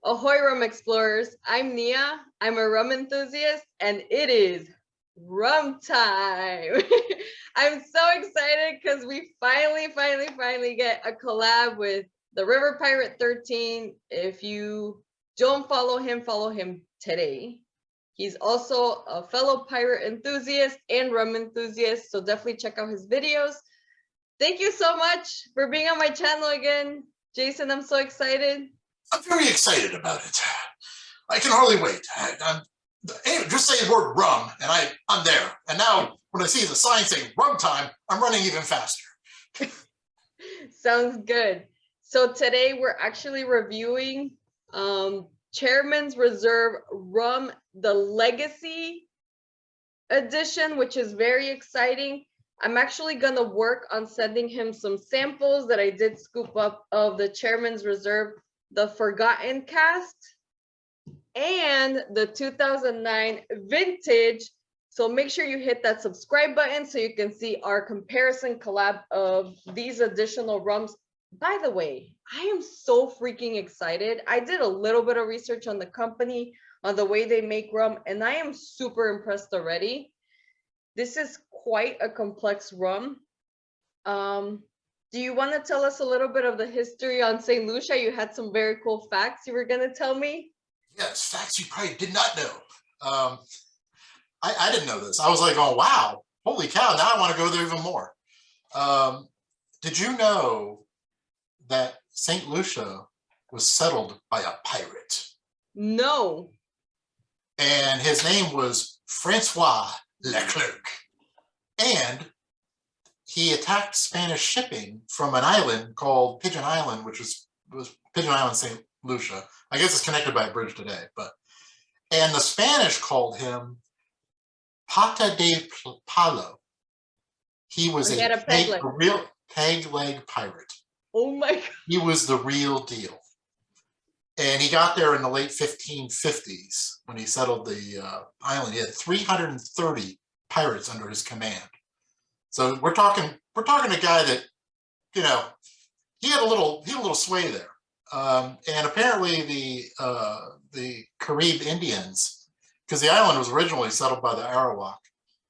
Ahoy rum explorers, I'm Nia, I'm a rum enthusiast, and it is rum time. I'm so excited because we finally get a collab with the River Pirate 13. If you don't follow him today. He's also a fellow pirate enthusiast and rum enthusiast, so definitely check out his videos. Thank you so much for being on my channel again, Jason. I'm so excited. I'm very excited about it. I can hardly wait. Just say the word rum, and I'm there. And now, when I see the sign saying rum time, I'm running even faster. Sounds good. So today we're actually reviewing Chairman's Reserve Rum, the Legacy Edition, which is very exciting. I'm actually going to work on sending him some samples that I did scoop up of the Chairman's Reserve, the Forgotten Cast, and the 2009 Vintage. So make sure you hit that subscribe button so you can see our comparison collab of these additional rums. By the way, I am so freaking excited. I did a little bit of research on the company, on the way they make rum, and I am super impressed already. This is quite a complex rum. Do you want to tell us a little bit of the history on St. Lucia? You had some very cool facts you were going to tell me. Yes, facts you probably did not know. I didn't know this. I was like, oh, wow, holy cow, now I want to go there even more. Did you know that St. Lucia was settled by a pirate? No. And his name was Francois Leclerc. And he attacked Spanish shipping from an island called Pigeon Island, which was Pigeon Island, St. Lucia. I guess it's connected by a bridge today. And the Spanish called him Pata de Palo. He was a real peg leg pirate. Oh my God. He was the real deal. And he got there in the late 1550s when he settled the island. He had 330 pirates under his command. So we're talking a guy that, you know, he had a little sway there. And apparently the Carib Indians, because the island was originally settled by the Arawak,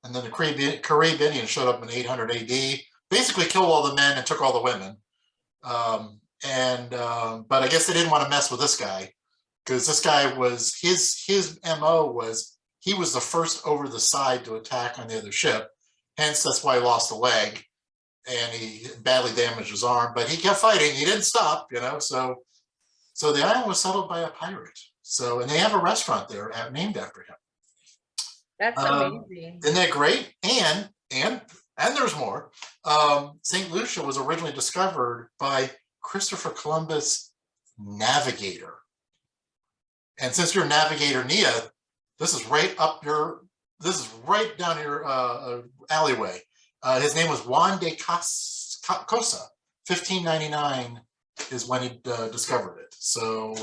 and then the Carib Indians showed up in 800 AD, basically killed all the men and took all the women. But I guess they didn't want to mess with this guy, because this guy was, his MO was, he was the first over the side to attack on the other ship. Hence, that's why he lost a leg and he badly damaged his arm, but he kept fighting. He didn't stop, you know, so the island was settled by a pirate. So, and they have a restaurant there named after him. That's amazing. Isn't that great? And there's more. St. Lucia was originally discovered by Christopher Columbus Navigator. And since you're a navigator, Nia, this is right down your alleyway. His name was Juan de Cosa. 1599 is when he discovered it. So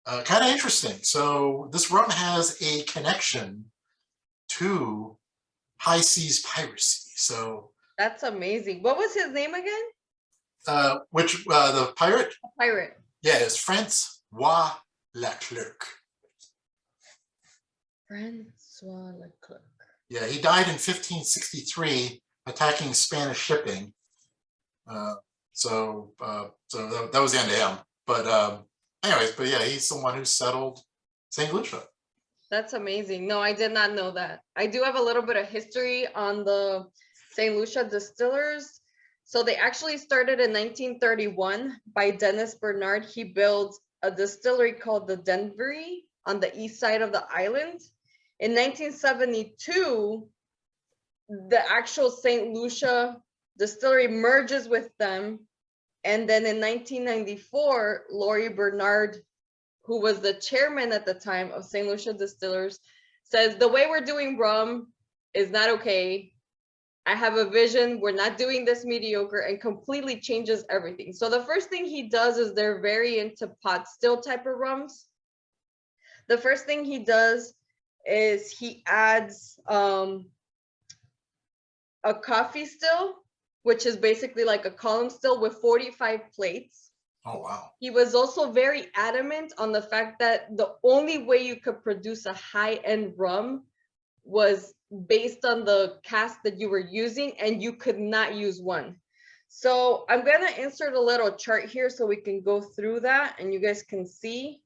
kind of interesting. So this rum has a connection to high seas piracy. So that's amazing. What was his name again? The pirate? The pirate. Yeah, it's Francois Leclerc. Francois Leclerc. Yeah, he died in 1563 attacking Spanish shipping. So that was the end of him. But anyways, but yeah, he's the one who settled St. Lucia. That's amazing. No, I did not know that. I do have a little bit of history on the St. Lucia Distillers. So they actually started in 1931 by Dennis Barnard. He built a distillery called the Denvery on the east side of the island. In 1972, the actual St. Lucia distillery merges with them. And then in 1994, Laurie Barnard, who was the chairman at the time of St. Lucia Distillers, says, the way we're doing rum is not okay. I have a vision. We're not doing this mediocre, and completely changes everything. So the first thing he does is they're very into pot still type of rums. The first thing he does is he adds a coffee still, which is basically like a column still with 45 plates. Oh, wow. He was also very adamant on the fact that the only way you could produce a high-end rum was based on the cask that you were using, and you could not use one. So I'm gonna insert a little chart here so we can go through that and you guys can see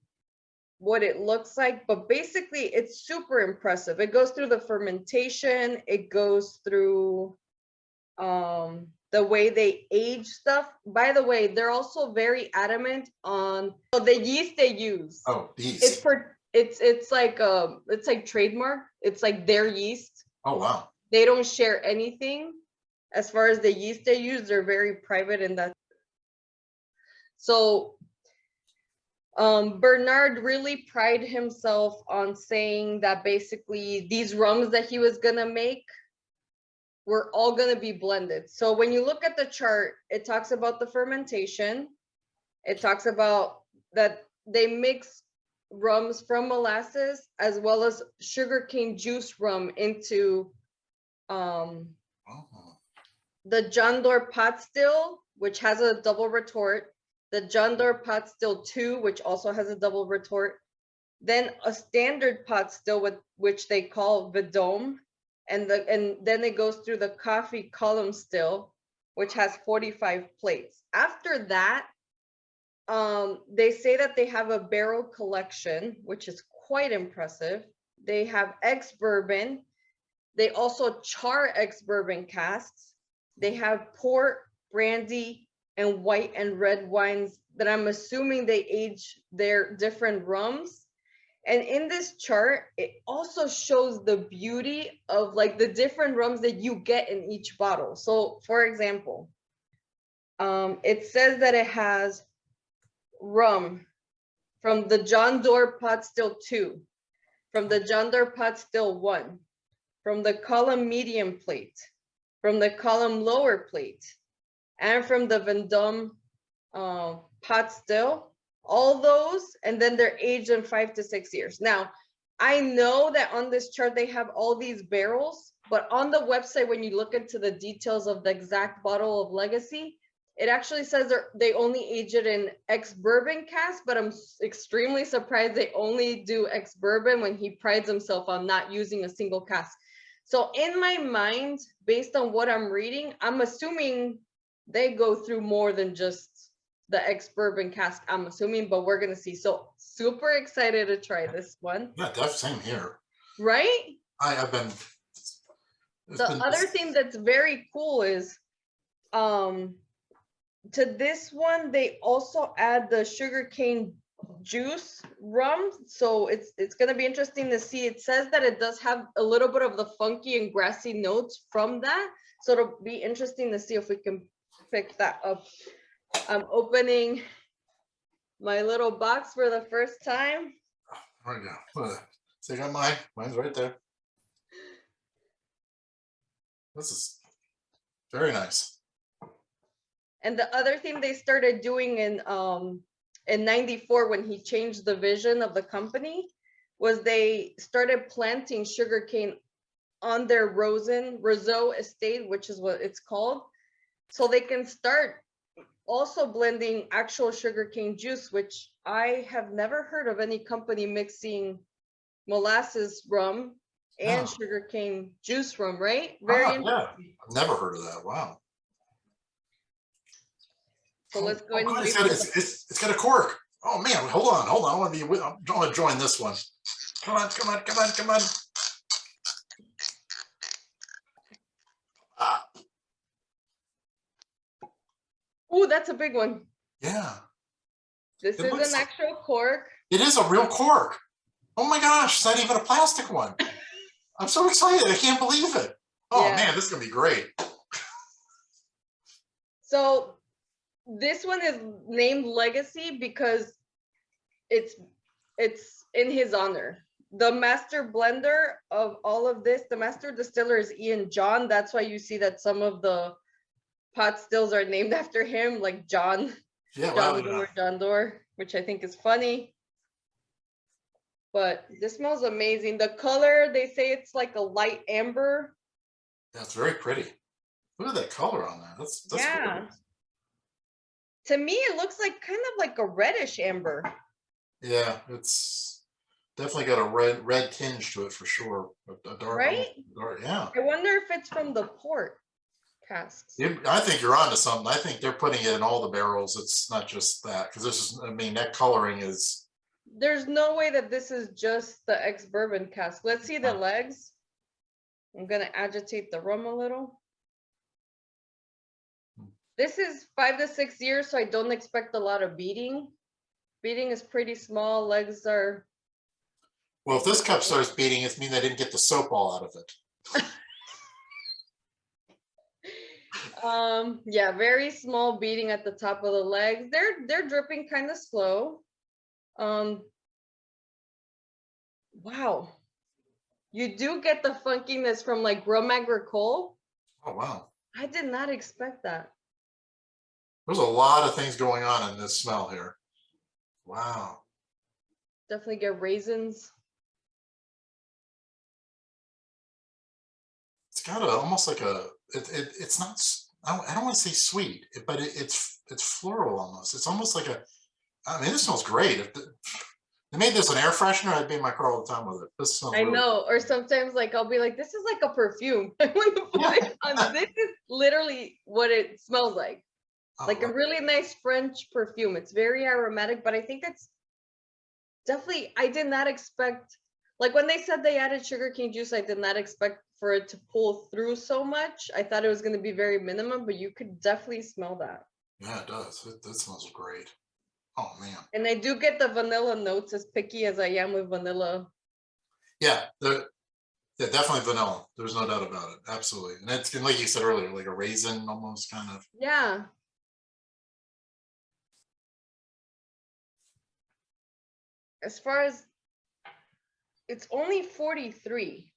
what it looks like. But basically it's super impressive. It goes through the fermentation, it goes through the way they age stuff. By the way, they're also very adamant on the yeast they use. Oh, yeast. It's like trademark. It's like their yeast. Oh, wow. They don't share anything as far as the yeast they use. They're very private in that. So Barnard really prided himself on saying that basically these rums that he was gonna make were all gonna be blended. So when you look at the chart, it talks about the fermentation. It talks about that they mix rums from molasses as well as sugarcane juice rum into the John Doerr pot still, which has a double retort, the John Doerr pot still 2, which also has a double retort, then a standard pot still with which they call Vidome, and then it goes through the coffee column still, which has 45 plates. After that, they say that they have a barrel collection, which is quite impressive. They have ex-bourbon. They also char ex-bourbon casks. They have port, brandy, and white and red wines that I'm assuming they age their different rums. And in this chart, it also shows the beauty of like the different rums that you get in each bottle. So for example, it says that it has rum from the John Doerr pot still 2, from the John Doerr pot still 1, from the column medium plate, from the column lower plate, and from the Vendôme pot still, all those, and then they're aged in 5 to 6 years. Now, I know that on this chart they have all these barrels, but on the website, when you look into the details of the exact bottle of Legacy, it actually says they only age it in ex-bourbon cask, but I'm extremely surprised they only do ex-bourbon when he prides himself on not using a single cask. So in my mind, based on what I'm reading, I'm assuming they go through more than just the ex-bourbon cask, I'm assuming, but we're gonna see. So super excited to try this one. Yeah, that's same here. Right? I've been. The other thing that's very cool is, to this one, they also add the sugarcane juice rum. So it's gonna be interesting to see. It says that it does have a little bit of the funky and grassy notes from that. So it'll be interesting to see if we can pick that up. I'm opening my little box for the first time. There we go. So you got mine. Mine's right there. This is very nice. And the other thing they started doing in '94, when he changed the vision of the company, was they started planting sugarcane on their Roseau estate, which is what it's called, so they can start also blending actual sugarcane juice, which I have never heard of any company mixing molasses rum and sugarcane juice rum, right? Very interesting. Yeah. I've never heard of that. Wow. So let's go ahead and it's got a cork. Oh man, hold on. I want to join this one. Come on. Oh, that's a big one. Yeah. This is an actual cork. It is a real cork. Oh my gosh, it's not even a plastic one. I'm so excited. I can't believe it. Oh man, this is gonna be great. So this one is named Legacy because it's in his honor. The master blender of all of this, the master distiller is Ian John. That's why you see that some of the pot stills are named after him, like John. Yeah, John Doerr, which I think is funny. But this smells amazing. The color, they say it's like a light amber. That's very pretty. Look at that color on that. That's yeah. gorgeous. To me, it looks like kind of like a reddish amber. Yeah, it's definitely got a red tinge to it for sure. A dark, Right? dark, yeah. I wonder if it's from the port casks. I think you're onto something. I think they're putting it in all the barrels. It's not just that, because this is, I mean, that coloring is. There's no way that this is just the ex-bourbon cask. Let's see the legs. I'm gonna agitate the rum a little. This is 5 to 6 years, so I don't expect a lot of beating. Beating is pretty small. Legs are. Well, if this cup starts beating, it means they didn't get the soap all out of it. Yeah, very small beating at the top of the legs. They're dripping kind of slow. Wow. You do get the funkiness from like rum agricole. Oh, wow. I did not expect that. There's a lot of things going on in this smell here. Wow. Definitely get raisins. It's got a almost like a it's not, I don't want to say sweet, but it's floral almost. It's almost like a, I mean, this smells great. If they made this an air freshener, I'd be in my car all the time with it. This smells I really know, good. or sometimes like I'll be like, this is like a perfume. I want to put it on. This is literally what it smells like. Like a really nice French perfume. It's very aromatic, but I think it's definitely, I did not expect, like when they said they added sugarcane juice, I did not expect for it to pull through so much. I thought it was going to be very minimum, but you could definitely smell that. Yeah, it does. That smells great. Oh man. And I do get the vanilla notes, as picky as I am with vanilla. Yeah, yeah, definitely vanilla. There's no doubt about it. Absolutely. And it's like you said earlier, like a raisin almost kind of. Yeah. As far as, it's only 43,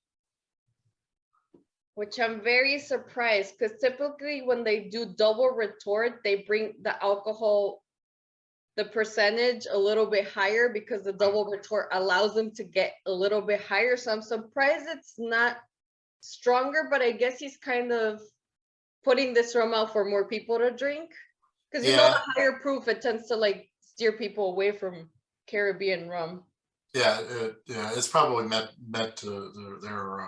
which I'm very surprised, because typically when they do double retort, they bring the alcohol, the percentage a little bit higher, because the double retort allows them to get a little bit higher. So I'm surprised it's not stronger, but I guess he's kind of putting this rum out for more people to drink, because you know the higher proof, it tends to like steer people away from Caribbean rum. Yeah, yeah, it's probably meant to their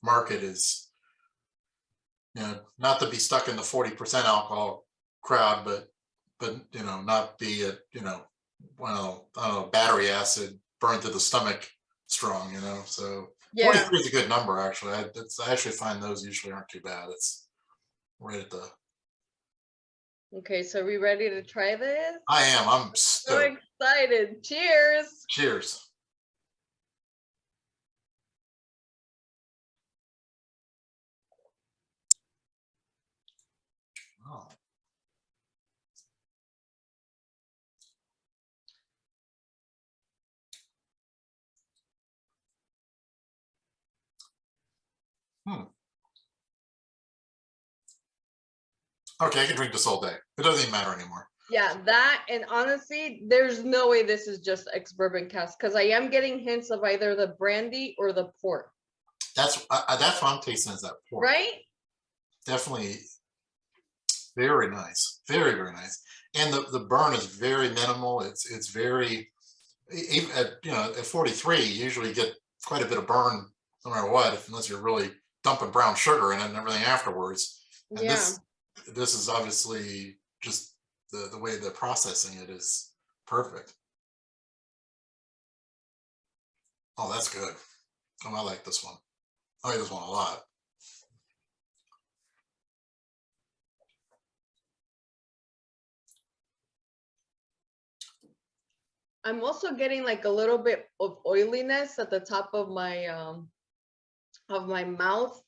market is, you know, not to be stuck in the 40% alcohol crowd, but you know, not be at, you know, well, I don't know, battery acid burned to the stomach strong, you know. So Yeah. 43 is a good number actually. I actually find those usually aren't too bad. It's right at the. Okay, so are we ready to try this? I am. I'm so stoked. excited. Cheers. Cheers. Oh. Okay, I can drink this all day. It doesn't even matter anymore. Yeah, that, and honestly, there's no way this is just ex-bourbon cask, because I am getting hints of either the brandy or the port. That's what I'm tasting, is that port. Right? Definitely very nice. Very, very nice. And the burn is very minimal. It's very, even at, you know, at 43, you usually get quite a bit of burn no matter what, unless you're really dumping brown sugar in it and everything afterwards. And Yeah. this is obviously just the way they're processing it is perfect. Oh, that's good. Oh, I like this one. I like this one a lot. I'm also getting like a little bit of oiliness at the top of my mouth.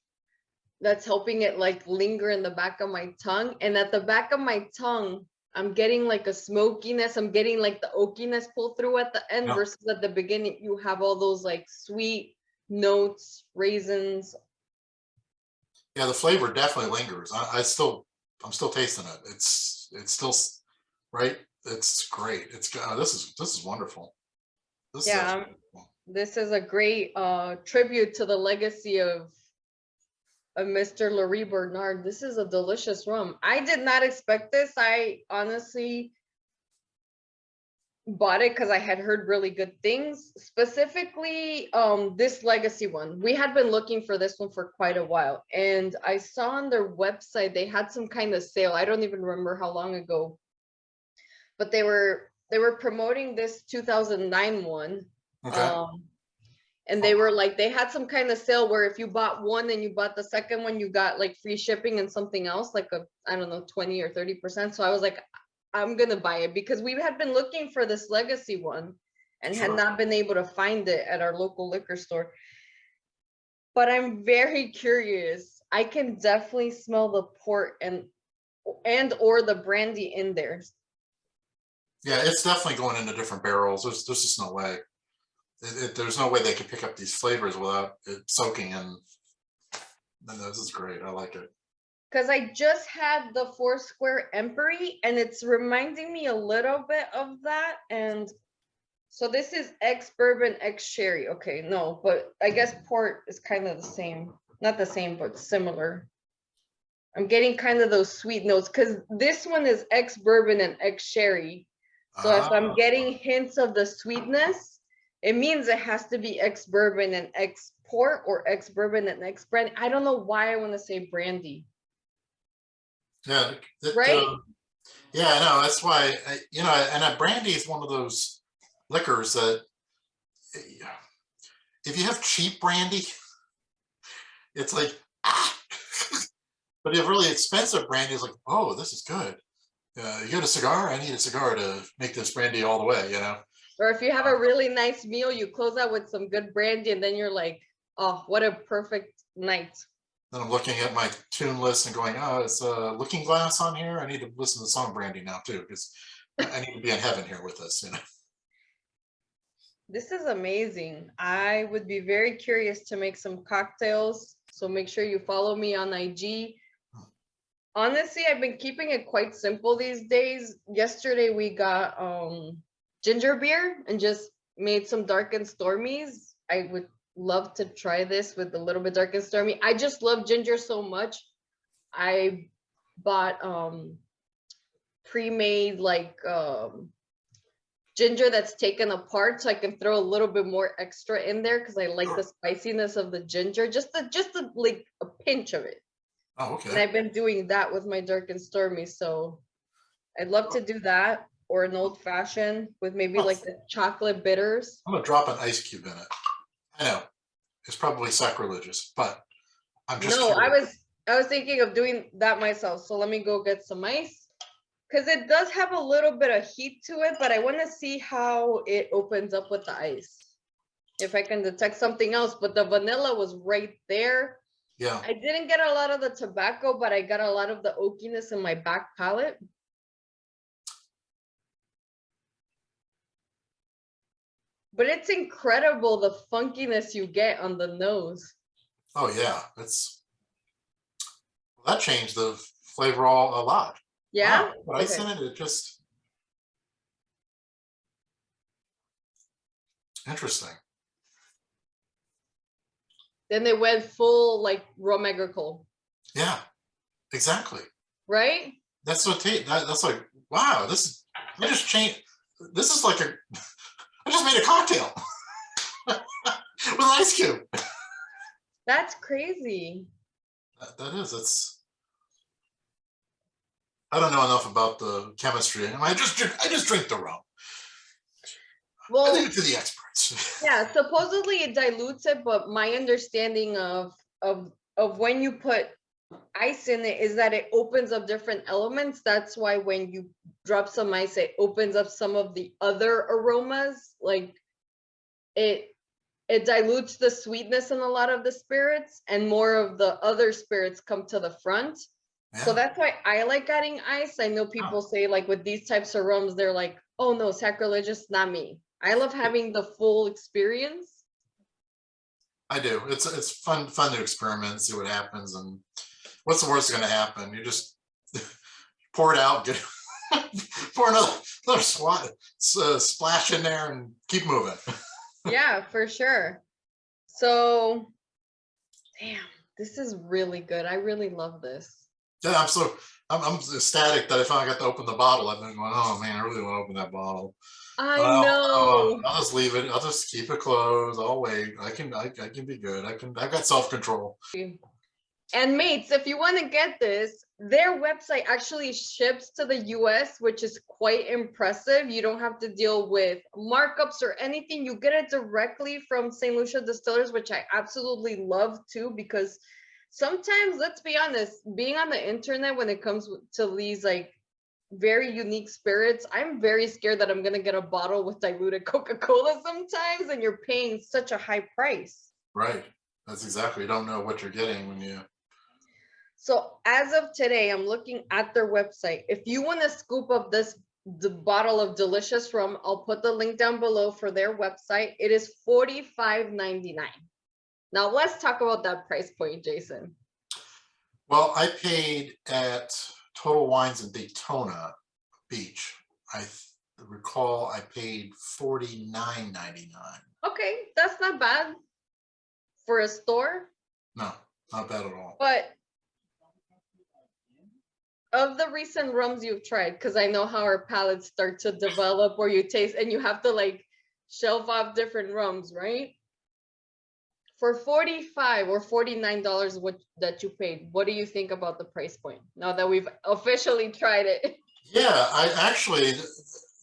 That's helping it like linger in the back of my tongue. And at the back of my tongue, I'm getting like a smokiness. I'm getting like the oakiness pull through at the end, versus at the beginning, you have all those like sweet notes, raisins. Yeah, the flavor definitely lingers. I'm still tasting it. It's still right. It's great. It's this is wonderful. This is wonderful. This is a great tribute to the legacy of Mr. Laurie Barnard. This is a delicious rum. I did not expect this. I honestly bought it because I had heard really good things, specifically this legacy one. We had been looking for this one for quite a while, and I saw on their website they had some kind of sale. I don't even remember how long ago, but they were promoting this 2009 one. Okay. And they were like, they had some kind of sale where if you bought one and you bought the second one, you got like free shipping and something else, like a, I don't know, 20 or 30%. So I was like, I'm gonna buy it because we had been looking for this legacy one and had Sure. not been able to find it at our local liquor store. But I'm very curious. I can definitely smell the port and or the brandy in there. Yeah, it's definitely going into different barrels. There's just no way. There's no way they can pick up these flavors without it soaking in. And this is great. I like it. Because I just had the Foursquare Empery and it's reminding me a little bit of that. And so this is ex-bourbon, ex-sherry. Okay, no, but I guess port is kind of the same. Not the same, but similar. I'm getting kind of those sweet notes because this one is ex-bourbon and ex-sherry. So if I'm getting hints of the sweetness, it means it has to be ex-bourbon and ex-port or ex-bourbon and ex-brandy. I don't know why I want to say brandy. Yeah. Right? Yeah, I know. That's why, you know, and brandy is one of those liquors that if you have cheap brandy, it's like, but if you have really expensive brandy, it's like, oh, this is good. You get a cigar? I need a cigar to make this brandy all the way, you know? Or if you have a really nice meal, you close out with some good brandy and then you're like, oh, what a perfect night. Then I'm looking at my tune list and going, oh, it's a Looking Glass on here. I need to listen to the song Brandy now too, because I need to be in heaven here with this, you know? This is amazing. I would be very curious to make some cocktails. So make sure you follow me on IG. Honestly, I've been keeping it quite simple these days. Yesterday we got ginger beer and just made some dark and stormies. I would love to try this with a little bit dark and stormy. I just love ginger so much. I bought pre-made like ginger that's taken apart so I can throw a little bit more extra in there because I like the spiciness of the ginger, just like a pinch of it. Oh, okay. And I've been doing that with my dark and stormy, so I'd love to do that, or an old fashioned with maybe like the chocolate bitters. I'm gonna drop an ice cube in it. I know it's probably sacrilegious, but I'm just curious. I was thinking of doing that myself. So let me go get some ice because it does have a little bit of heat to it, but I want to see how it opens up with the ice. If I can detect something else, but the vanilla was right there. Yeah. I didn't get a lot of the tobacco, but I got a lot of the oakiness in my back palate. But it's incredible the funkiness you get on the nose. Oh yeah, that changed the flavor a lot. Yeah. Wow, but ice in it, it just interesting. Then they went full like rum agricole. Yeah, exactly. Right? That's what that's like, wow, I just changed. This is like I just made a cocktail with an ice cube. That's crazy. That is, I don't know enough about the chemistry. I just drink the rum. Well, I leave it to the experts. Yeah, supposedly it dilutes it, but my understanding of when you put ice in it is that it opens up different elements. That's why when you drop some ice, it opens up some of the other aromas. Like it dilutes the sweetness in a lot of the spirits, and more of the other spirits come to the front. Yeah. So that's why I like adding ice. I know people say like with these types of rums, they're like, oh no, sacrilegious, not me. I love having the full experience. I do. It's fun to experiment, see what happens, and what's the worst going to happen? You just pour it out, pour another splash in there, and keep moving. Yeah, for sure. So, damn, This is really good. I really love this. Yeah, I'm ecstatic that I finally got to open the bottle. I've been going, oh man, I really want to open that bottle. I know. I'll just leave it. I'll just keep it closed. I'll wait. I can be good. I've got self-control. And mates, if you want to get this, their website actually ships to the US, which is quite impressive. You don't have to deal with markups or anything. You get it directly from St. Lucia Distillers, which I absolutely love too, because sometimes, let's be honest, being on the internet when it comes to these like very unique spirits, I'm very scared that I'm going to get a bottle with diluted Coca-Cola sometimes, and you're paying such a high price. Right. That's exactly. You don't know what you're getting when you. So as of today, I'm looking at their website. If you want to scoop up the bottle of delicious rum, I'll put the link down below for their website. It is $45.99. Now let's talk about that price point, Jason. Well, I paid at Total Wines in Daytona Beach. I recall I paid $49.99. Okay, that's not bad for a store. No, not bad at all. But of the recent rums you've tried, because I know how our palates start to develop where you taste and you have to like shelf off different rums, right? For $45 or $49 that you paid, what do you think about the price point now that we've officially tried it? Yeah, I actually,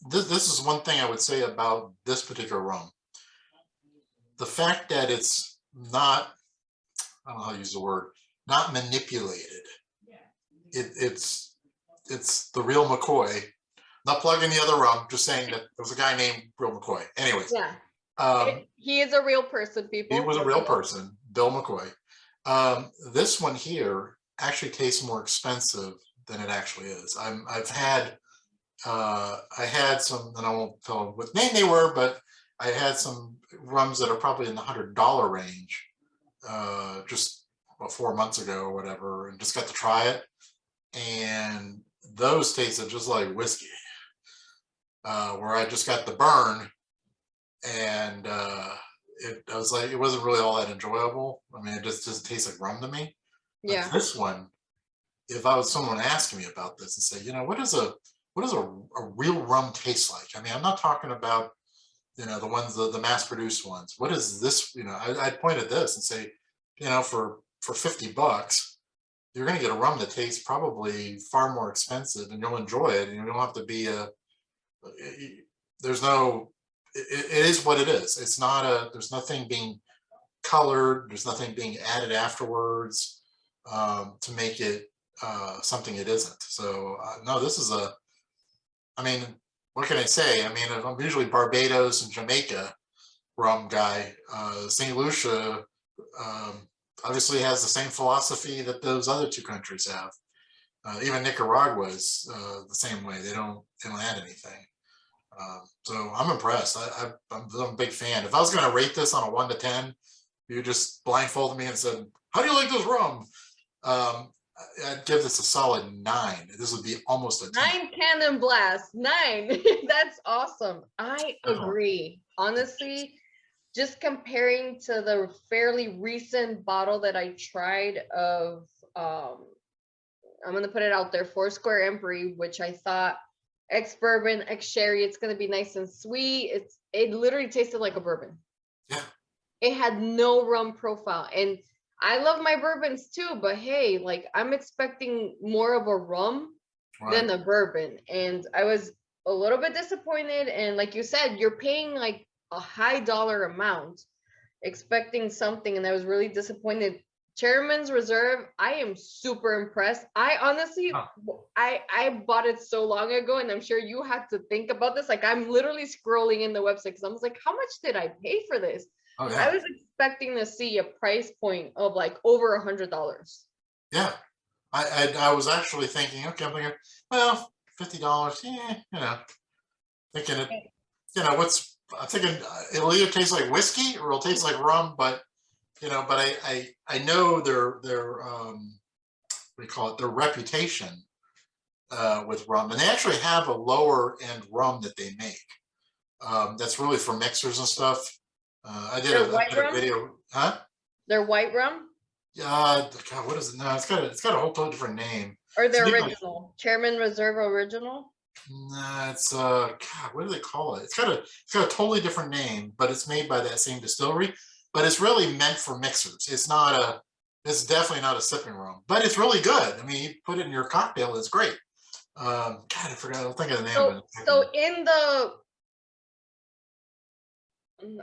this is one thing I would say about this particular rum. The fact that it's not, I don't know how to use the word, not manipulated. It's the real McCoy. Not plugging the other rum, just saying that there was a guy named Real McCoy. Anyways. Yeah. He is a real person, people. He was a real person, Bill McCoy. This one here actually tastes more expensive than it actually is. I had some, and I won't tell what name they were, but I had some rums that are probably in the $100 range just 4 months ago or whatever, and just got to try it. And those tasted just like whiskey, where I just got the burn, and I was like, it wasn't really all that enjoyable. I mean, it just tastes like rum to me. Yeah. But this one, if I was someone asking me about this and say, you know, what does a real rum taste like? I mean, I'm not talking about, you know, the ones, the mass-produced ones. What is this? You know, I'd point at this and say, you know, for $50, you're going to get a rum that tastes probably far more expensive, and you'll enjoy it. And you don't have to be there's no, it is what it is. It's not there's nothing being colored. There's nothing being added afterwards to make it something it isn't. So no, this is I mean, what can I say? I mean, I'm usually Barbados and Jamaica rum guy. St. Lucia obviously has the same philosophy that those other two countries have. Even Nicaragua is the same way. They don't add anything. So I'm impressed. I'm a big fan. If I was going to rate this on a 1 to 10, you just blindfolded me and said, "How do you like this rum?" I'd give this a solid 9. This would be almost a 10. 9 cannon blast. 9. That's awesome. I agree. Honestly, just comparing to the fairly recent bottle that I tried of, I'm going to put it out there, Foursquare Emperor, which I thought ex-bourbon, ex-sherry, it's going to be nice and sweet. It literally tasted like a bourbon. Yeah. It had no rum profile. And I love my bourbons too, but hey, like I'm expecting more of a rum than a bourbon. And I was a little bit disappointed. And like you said, you're paying like a high dollar amount, expecting something. And I was really disappointed. Chairman's Reserve, I am super impressed. I honestly, I bought it so long ago, and I'm sure you had to think about this. Like I'm literally scrolling in the website because I was like, how much did I pay for this? Oh, yeah. I was expecting to see a price point of like over $100. Yeah, I was actually thinking, okay, I'm thinking, well, $50, yeah, you know, thinking it, you know, I'm thinking it'll either taste like whiskey or it'll taste like rum, but you know, but I know their what do you call it, their reputation with rum, and they actually have a lower end rum that they make that's really for mixers and stuff. I did a video, huh? Their white rum? God, what is it? No, it's got a whole totally different name. Or the It's made by, original Chairman Reserve original? nah, it's God, what do they call it? It's got a totally different name, but it's made by that same distillery. But it's really meant for mixers. It's definitely not a sipping rum, but it's really good. I mean, you put it in your cocktail, it's great. God, I forgot. I'll think of the name of it. So in the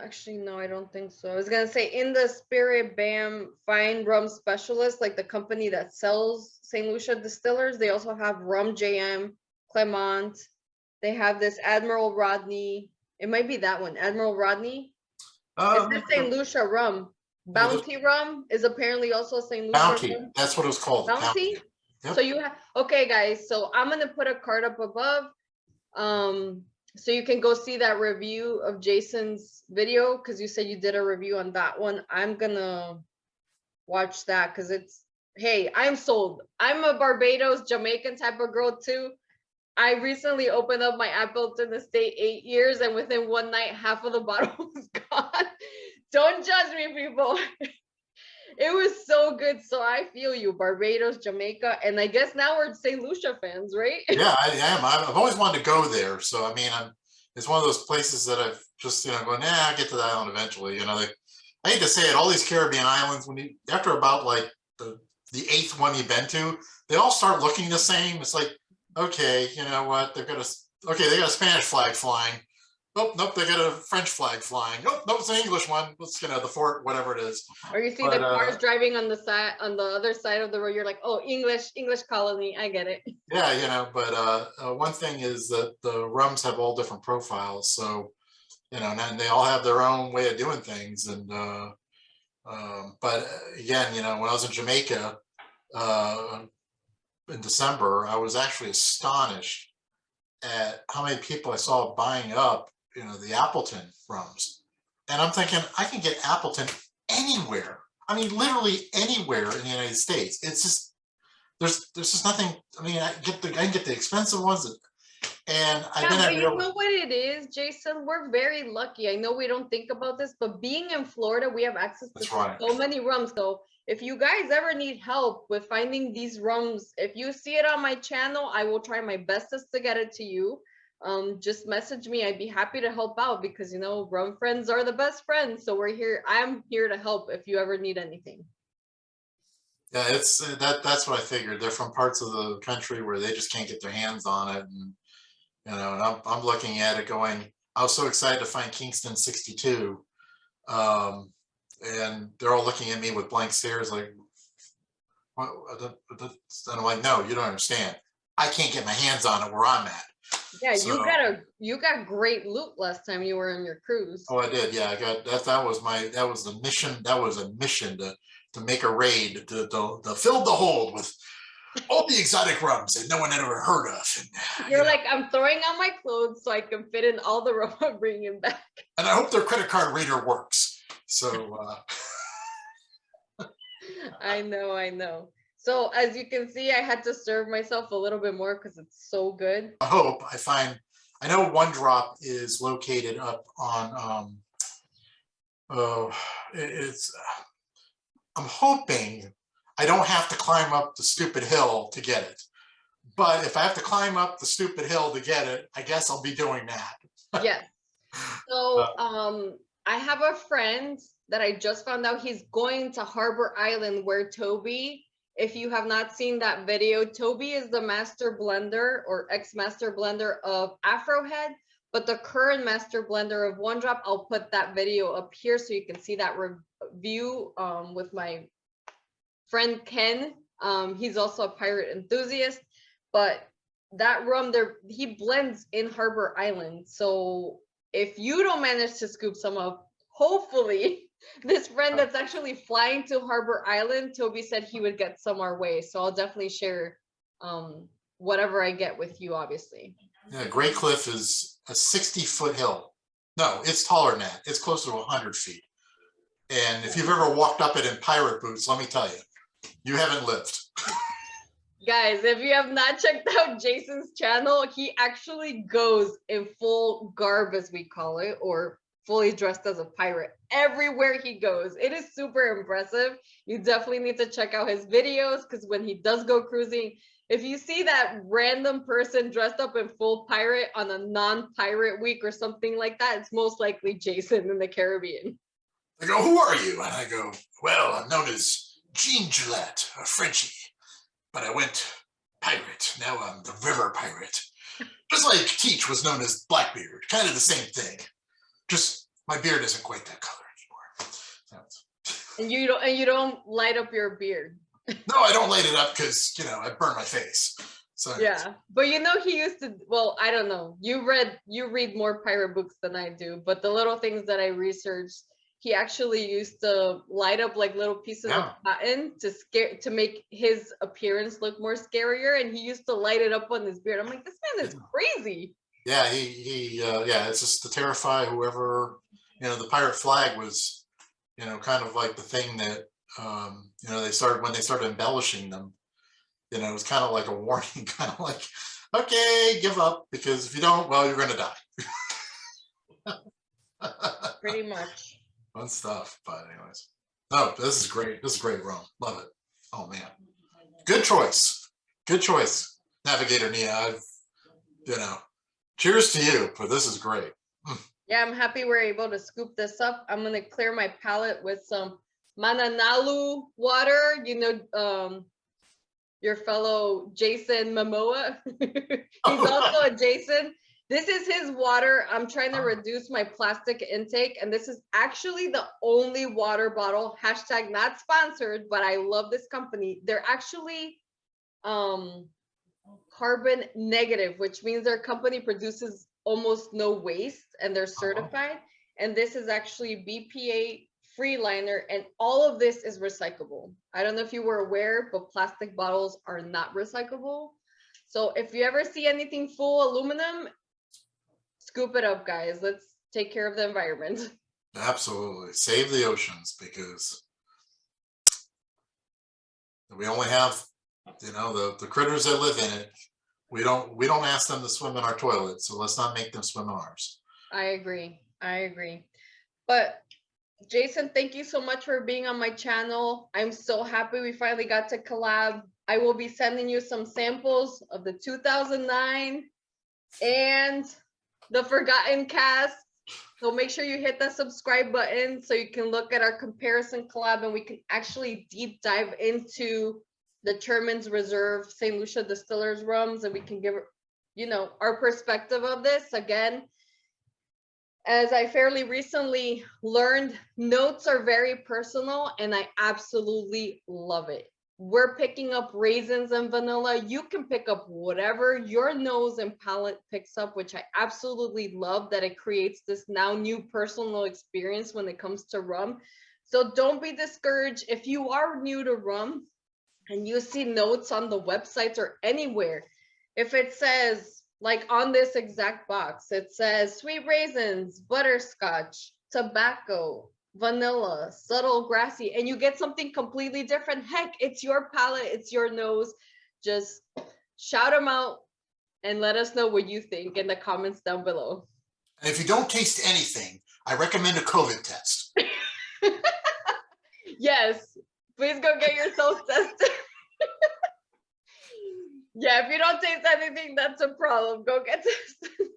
actually no, I don't think so. I was gonna say in the Spirit Bam Fine Rum Specialist, like the company that sells St. Lucia Distillers, they also have Rum JM, Clement. They have this Admiral Rodney. It might be that one, Admiral Rodney. It's the St. Lucia rum. Bounty rum is apparently also St. Lucia Bounty. rum. That's what it was called. Bounty. Yep. So you have, okay, guys. So I'm gonna put a card up above, so you can go see that review of Jason's video because you said you did a review on that one. I'm gonna watch that because it's, hey, I'm sold. I'm a Barbados, Jamaican type of girl too. I recently opened up my Appleton Estate 8 years, and within one night, half of the bottle was gone. Don't judge me, people. It was so good. So I feel you, Barbados, Jamaica, and I guess now we're St. Lucia fans, right? Yeah, I am. I've always wanted to go there. So I mean, it's one of those places that I've just going, nah, I'll get to the island eventually. I hate to say it, all these Caribbean islands, after about like the 8th one you've been to, they all start looking the same. It's like, okay, you know what? They got a Spanish flag flying. Oh, nope, they got a French flag flying. Nope, it's an English one. It's the fort, whatever it is. Or you see the cars driving on the side, on the other side of the road. You're like, oh, English colony. I get it. Yeah, but one thing is that the rums have all different profiles. So, and they all have their own way of doing things. And but again, when I was in Jamaica in December, I was actually astonished at how many people I saw buying up, the Appleton rums. And I'm thinking, I can get Appleton anywhere. I mean, literally anywhere in the United States. It's just, there's just nothing. I mean, I can get the expensive ones, and I've been but you know what it is, Jason? We're very lucky. I know we don't think about this, but being in Florida, we have access to so many rums. So if you guys ever need help with finding these rums, if you see it on my channel, I will try my bestest to get it to you. Just message me. I'd be happy to help out because rum friends are the best friends. So we're here. I'm here to help if you ever need anything. Yeah, it's that's what I figured. They're from parts of the country where they just can't get their hands on it, and and I'm looking at it going, I was so excited to find Kingston 62. And they're all looking at me with blank stares like, what? And I'm like, no, you don't understand. I can't get my hands on it where I'm at. Yeah, so, you got great loot last time you were on your cruise. Oh, I did. Yeah, I got that. That was the mission. That was a mission to make a raid to fill the hold with all the exotic rums that no one had ever heard of. And, you're like, I'm throwing on my clothes so I can fit in all the rum I'm bringing back. And I hope their credit card reader works. So I know. So as you can see, I had to serve myself a little bit more because it's so good. I know One Drop is located up on I'm hoping I don't have to climb up the stupid hill to get it. But if I have to climb up the stupid hill to get it, I guess I'll be doing that. Yes. So I have a friend that I just found out he's going to Harbor Island where Toby, if you have not seen that video, Toby is the master blender or ex-master blender of Afrohead, but the current master blender of One Drop, I'll put that video up here so you can see that review with my friend Ken. He's also a pirate enthusiast, but that rum there, he blends in Harbor Island. So if you don't manage to scoop some up, hopefully this friend that's actually flying to Harbor Island, Toby said he would get some our way. So I'll definitely share whatever I get with you, obviously. Yeah, Great Cliff is a 60-foot hill. No, it's taller than that. It's closer to 100 feet. And if you've ever walked up it in pirate boots, let me tell you, you haven't lived. Guys, if you have not checked out Jason's channel, he actually goes in full garb, as we call it, or fully dressed as a pirate everywhere he goes. It is super impressive. You definitely need to check out his videos, because when he does go cruising, if you see that random person dressed up in full pirate on a non-pirate week or something like that, it's most likely Jason in the Caribbean. They go, who are you? And I go, well, I'm known as Jean Gillette, a Frenchie, but I went pirate. Now I'm the river pirate. Just like Teach was known as Blackbeard, kind of the same thing. Just my beard isn't quite that color anymore. And you don't light up your beard. No, I don't light it up because, you know, I burn my face. So yeah, but you know, he used to, well, I don't know. You read more pirate books than I do, but the little things that I researched, he actually used to light up like little pieces of cotton to make his appearance look more scarier, and he used to light it up on his beard. I'm like, this man is crazy. Yeah, yeah, it's just to terrify whoever, you know, the pirate flag was, you know, kind of like the thing that, you know, when they started embellishing them, you know, it was kind of like a warning, kind of like, okay, give up, because if you don't, well, you're going to die. Pretty much. Fun stuff, but anyways. No, this is great. This is great rum. Love it. Oh, man. Good choice. Good choice, Navigator Nia. You know, cheers to you, but this is great. Yeah, I'm happy we're able to scoop this up. I'm going to clear my palate with some Mananalu water. You know, your fellow Jason Momoa. He's also a Jason. This is his water. I'm trying to reduce my plastic intake, and this is actually the only water bottle, hashtag not sponsored, but I love this company. They're actually carbon negative, which means their company produces almost no waste, and they're certified. And this is actually BPA free liner, and all of this is recyclable. I don't know if you were aware, but plastic bottles are not recyclable. So if you ever see anything full aluminum, scoop it up, guys. Let's take care of the environment. Absolutely. Save the oceans, because we only have, you know, the critters that live in it. We don't ask them to swim in our toilet, so let's not make them swim in ours. I agree. But Jason, thank you so much for being on my channel. I'm so happy we finally got to collab. I will be sending you some samples of the 2009 and the Forgotten Cast. So make sure you hit that subscribe button so you can look at our comparison collab, and we can actually deep dive into the Chairman's Reserve St. Lucia Distillers rums, and we can give, you know, our perspective of this. Again, as I fairly recently learned, notes are very personal, and I absolutely love it. We're picking up raisins and vanilla. You can pick up whatever your nose and palate picks up, which I absolutely love, that it creates this now new personal experience when it comes to rum. So don't be discouraged. If you are new to rum and you see notes on the websites or anywhere, if it says, like on this exact box, it says sweet raisins, butterscotch, tobacco, vanilla, subtle grassy, and you get something completely different, heck, it's your palate, it's your nose. Just shout them out and let us know what you think in the comments down below. And if you don't taste anything, I recommend a COVID test. Yes, please go get yourself tested. Yeah, if you don't taste anything, that's a problem. Go get tested.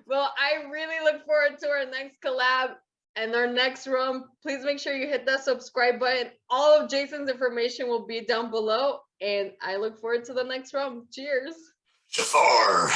Well, I really look forward to our next collab and our next rum. Please make sure you hit that subscribe button. All of Jason's information will be down below, and I look forward to the next rum. Cheers. Jafar.